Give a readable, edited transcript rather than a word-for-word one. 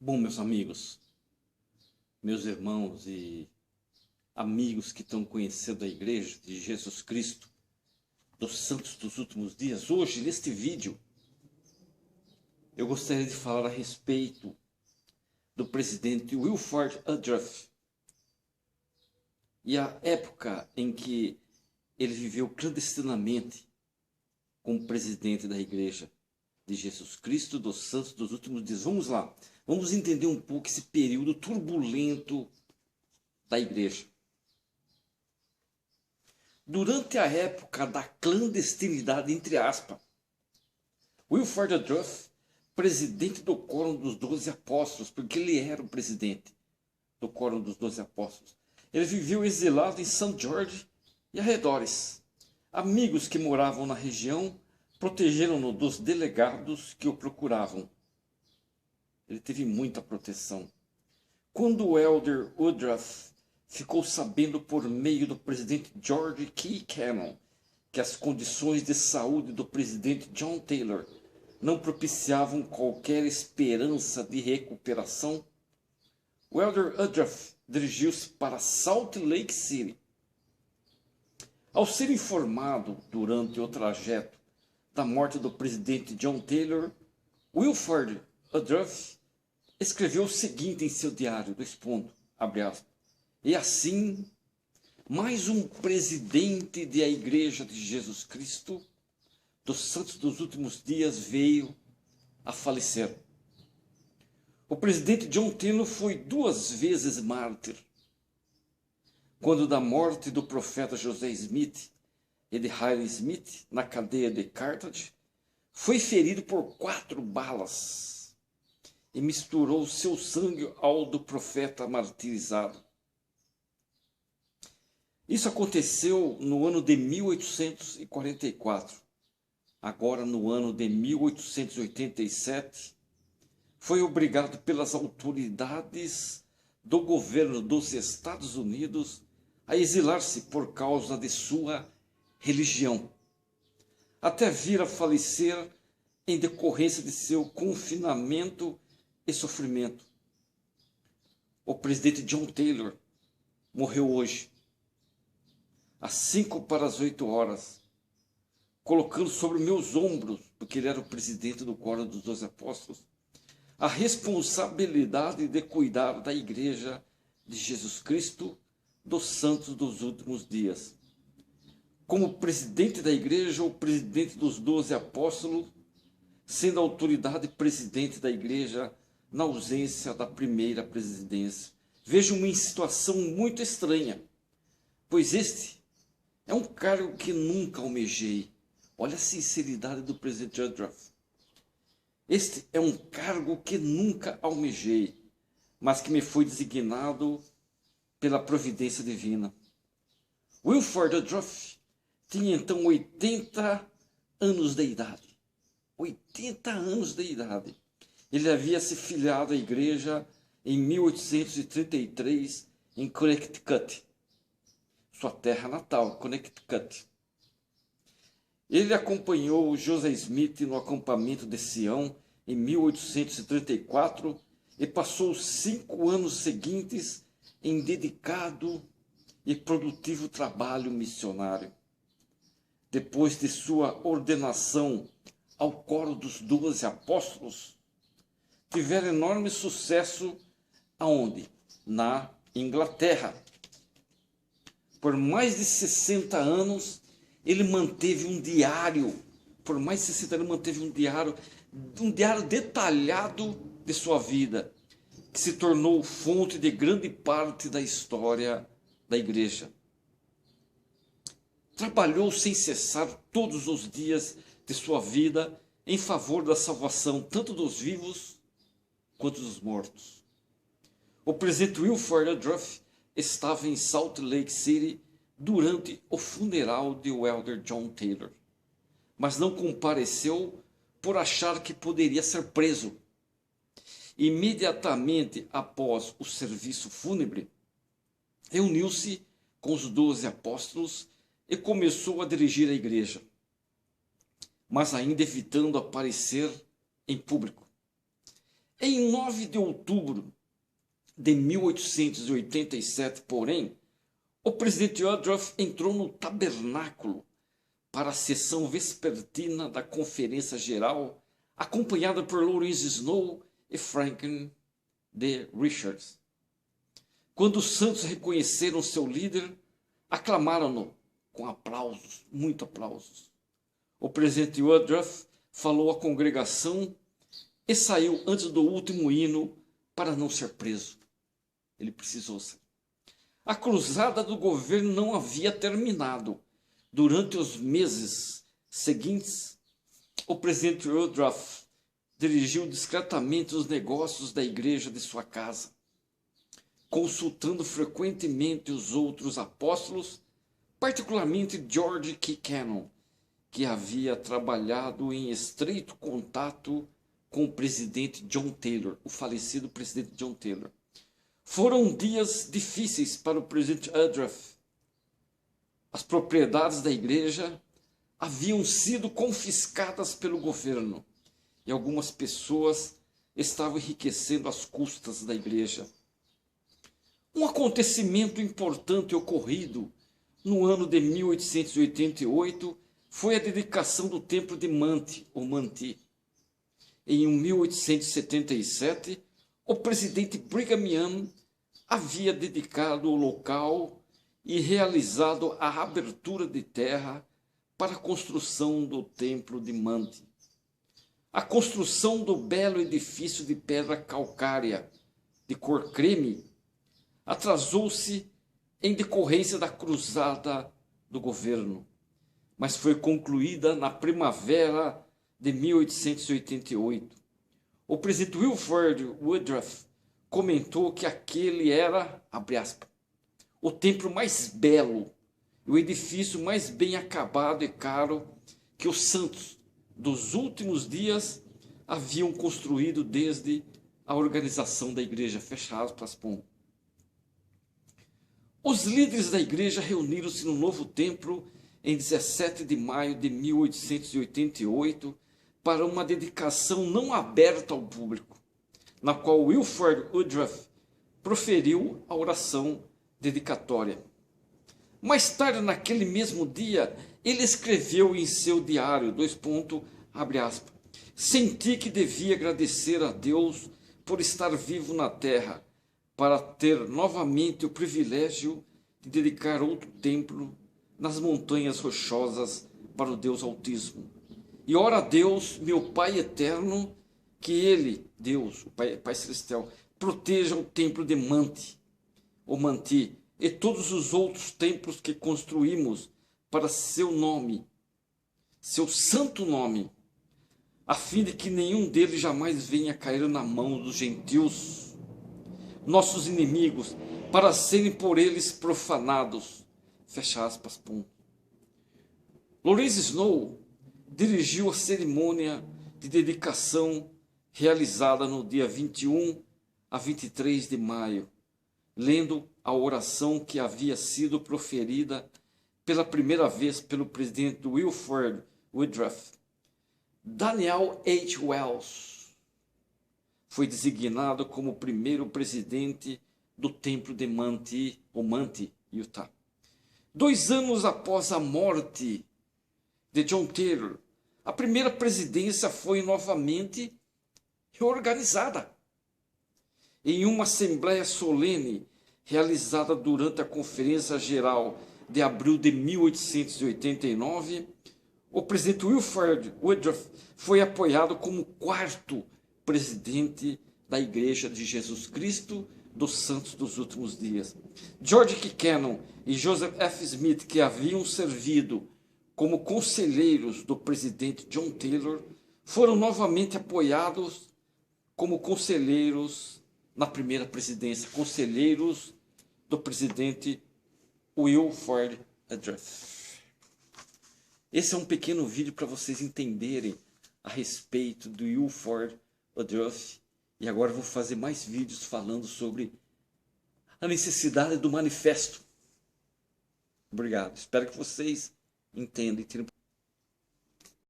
Bom, meus amigos, meus irmãos e amigos que estão conhecendo a Igreja de Jesus Cristo, dos Santos dos Últimos Dias, hoje, neste vídeo, eu gostaria de falar a respeito do presidente Wilford Woodruff e a época em que ele viveu clandestinamente como presidente da Igreja de Jesus Cristo dos Santos dos Últimos Dias. Vamos lá, vamos entender um pouco esse período turbulento da Igreja. Durante a época da clandestinidade, entre aspas, Wilford Woodruff, presidente do Quórum dos 12 Apóstolos, porque ele era o presidente do Quórum dos 12 Apóstolos, ele viveu exilado em St. George e arredores. Amigos que moravam na região protegeram-no dos delegados que o procuravam. Ele teve muita proteção. Quando o elder Woodruff ficou sabendo por meio do presidente George K. Cannon que as condições de saúde do presidente John Taylor não propiciavam qualquer esperança de recuperação, o elder Woodruff dirigiu-se para Salt Lake City. Ao ser informado durante o trajeto da morte do presidente John Taylor, Wilford Woodruff escreveu o seguinte em seu diário, abre aspas, e assim, mais um presidente da Igreja de Jesus Cristo dos Santos dos Últimos Dias veio a falecer. O presidente John Taylor foi 2 vezes mártir. Quando da morte do profeta José Smith e de Hyrum Smith na cadeia de Carthage, foi ferido por 4 balas e misturou seu sangue ao do profeta martirizado. Isso aconteceu no ano de 1844. Agora, no ano de 1887, foi obrigado pelas autoridades do governo dos Estados Unidos a exilar-se por causa de sua religião, até vir a falecer em decorrência de seu confinamento e sofrimento. O presidente John Taylor morreu hoje, às 7:55, colocando sobre meus ombros, porque ele era o presidente do Quórum dos 12 Apóstolos, a responsabilidade de cuidar da Igreja de Jesus Cristo dos Santos dos Últimos Dias. Como presidente da Igreja, ou presidente dos 12 Apóstolos, sendo a autoridade presidente da Igreja na ausência da primeira presidência. Vejo-me em situação muito estranha, pois este é um cargo que nunca almejei. Olha a sinceridade do presidente Woodruff. Este é um cargo que nunca almejei, mas que me foi designado pela providência divina. Wilford Woodruff tinha então 80 anos de idade. 80 anos de idade. Ele havia se filiado à igreja em 1833 em Connecticut, sua terra natal, Connecticut. Ele acompanhou José Smith no acampamento de Sião em 1834 e passou os 5 anos seguintes em dedicado e produtivo trabalho missionário. Depois de sua ordenação ao Quórum dos 12 Apóstolos, tiveram enorme sucesso aonde? Na Inglaterra. Por mais de 60 anos, ele manteve um diário. Por mais de 60 anos, manteve um diário detalhado de sua vida, que se tornou fonte de grande parte da história da igreja. Trabalhou sem cessar todos os dias de sua vida em favor da salvação tanto dos vivos quanto dos mortos. O presidente Wilford Woodruff estava em Salt Lake City durante o funeral de elder John Taylor, mas não compareceu por achar que poderia ser preso. Imediatamente após o serviço fúnebre, reuniu-se com os 12 apóstolos e começou a dirigir a igreja, mas ainda evitando aparecer em público. Em 9 de outubro de 1887, porém, o presidente Woodruff entrou no tabernáculo para a sessão vespertina da Conferência Geral, acompanhada por Lawrence Snow e Franklin D. Richards. Quando os santos reconheceram seu líder, aclamaram-no com aplausos, muito aplausos. O presidente Woodruff falou à congregação e saiu antes do último hino para não ser preso. Ele precisou sair. A cruzada do governo não havia terminado. Durante os meses seguintes, o presidente Woodruff dirigiu discretamente os negócios da igreja de sua casa, consultando frequentemente os outros apóstolos, particularmente George K. Cannon, que havia trabalhado em estreito contato com o presidente John Taylor, o falecido presidente John Taylor. Foram dias difíceis para o presidente Woodruff. As propriedades da igreja haviam sido confiscadas pelo governo e algumas pessoas estavam enriquecendo às custas da igreja. Um acontecimento importante ocorrido no ano de 1888 foi a dedicação do templo de Manti, ou Manti. Em 1877, o presidente Brigham Young havia dedicado o local e realizado a abertura de terra para a construção do templo de Manti. A construção do belo edifício de pedra calcária de cor creme atrasou-se em decorrência da cruzada do governo, mas foi concluída na primavera de 1888. O presidente Wilford Woodruff comentou que aquele era, abre aspas, o templo mais belo e o edifício mais bem acabado e caro que os santos dos últimos dias haviam construído desde a organização da igreja. Fecha aspas, ponto. Os líderes da igreja reuniram-se no novo templo em 17 de maio de 1888 para uma dedicação não aberta ao público, na qual Wilford Woodruff proferiu a oração dedicatória. Mais tarde, naquele mesmo dia, ele escreveu em seu diário, abre aspas, senti que devia agradecer a Deus por estar vivo na terra, para ter novamente o privilégio de dedicar outro templo nas montanhas rochosas para o Deus Altíssimo. E ora a Deus, meu Pai eterno, que Ele, Deus, o Pai Celestial, proteja o templo de Manti, ou Manti, e todos os outros templos que construímos para seu nome, seu santo nome, a fim de que nenhum deles jamais venha cair na mão dos gentios, nossos inimigos, para serem por eles profanados. Fecha aspas, ponto. Lawrence Snow dirigiu a cerimônia de dedicação realizada no dia 21 a 23 de maio, lendo a oração que havia sido proferida pela primeira vez pelo presidente Wilford Woodruff. Daniel H. Wells foi designado como o primeiro presidente do templo de Manti, ou Manti, Utah. 2 anos após a morte de John Taylor, a primeira presidência foi novamente reorganizada. Em uma assembleia solene realizada durante a Conferência Geral de abril de 1889, o presidente Wilford Woodruff foi apoiado como 4º presidente da Igreja de Jesus Cristo dos Santos dos Últimos Dias. George K. Cannon e Joseph F. Smith, que haviam servido como conselheiros do presidente John Taylor, foram novamente apoiados como conselheiros na primeira presidência, conselheiros do presidente Wilford Woodruff. Esse é um pequeno vídeo para vocês entenderem a respeito do Wilford Woodruff. E agora eu vou fazer mais vídeos falando sobre a necessidade do manifesto. Obrigado. Espero que vocês entendam e tenham